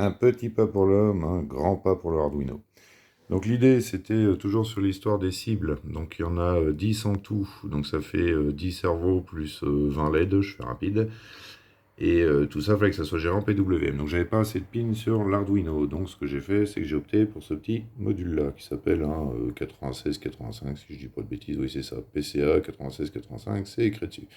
Un petit pas pour l'homme, un grand pas pour le Arduino. Donc l'idée, c'était toujours sur l'histoire des cibles. Donc il y en a 10 en tout. Donc ça fait 10 cerveaux plus 20 LED, je fais rapide. Et tout ça, il fallait que ça soit géré en PWM. Donc j'avais pas assez de pins sur l'Arduino. Donc ce que j'ai fait, c'est que j'ai opté pour ce petit module-là, qui s'appelle 9685, si je dis pas de bêtises. Oui, c'est ça. PCA 9685, c'est écrit dessus.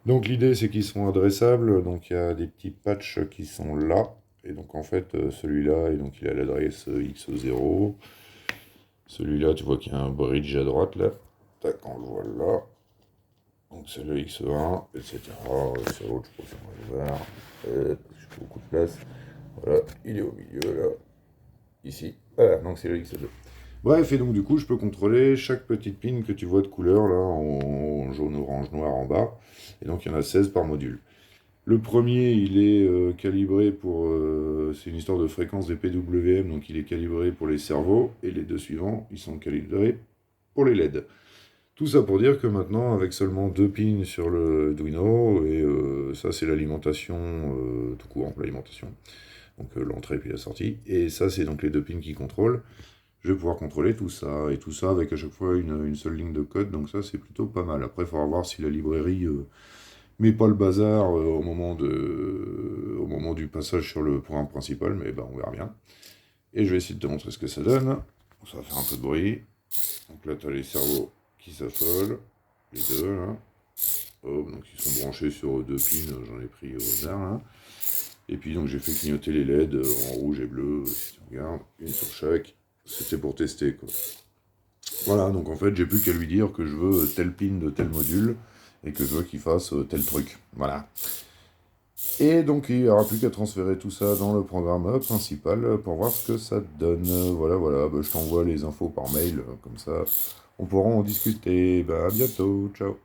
Donc l'idée, c'est qu'ils sont adressables. Donc il y a des petits patchs qui sont là. Et donc en fait, celui-là, et donc il a l'adresse X0. Celui-là, tu vois qu'il y a un bridge à droite là. Tac, on le voit là. Donc c'est le X1, etc. Sur l'autre, je pense qu'on va le voir. J'ai pas beaucoup de place. Voilà, il est au milieu là. Ici. Voilà, donc c'est le X2. Bref, et donc du coup, je peux contrôler chaque petite pin que tu vois de couleur là, en jaune, orange, noir en bas. Et donc il y en a 16 par module. Le premier, il est calibré pour... c'est une histoire de fréquence des PWM, donc il est calibré pour les cerveaux, et les deux suivants, ils sont calibrés pour les LED. Tout ça pour dire que maintenant, avec seulement deux pins sur le Arduino, et ça c'est l'alimentation tout court, l'alimentation, donc l'entrée puis la sortie, et ça c'est donc les deux pins qui contrôlent, je vais pouvoir contrôler tout ça, et tout ça avec à chaque fois une seule ligne de code, donc ça c'est plutôt pas mal. Après, il faudra voir si la librairie... mais pas le bazar au moment du passage sur le programme principal, mais ben, on verra bien. Et je vais essayer de te montrer ce que ça donne. Ça va faire un peu de bruit. Donc là, tu as les cerveaux qui s'affolent, les deux, là. Oh, donc ils sont branchés sur deux pins, j'en ai pris au hasard, là. Et puis donc j'ai fait clignoter les LED en rouge et bleu, si tu regardes, une sur chaque. C'était pour tester, quoi. Voilà, donc en fait, j'ai plus qu'à lui dire que je veux tel pin de tel module, et que je veux qu'il fasse tel truc. Voilà. Et donc il n'y aura plus qu'à transférer tout ça dans le programme principal pour voir ce que ça donne. Voilà, voilà, bah, je t'envoie les infos par mail, comme ça on pourra en discuter. Bah, à bientôt, ciao.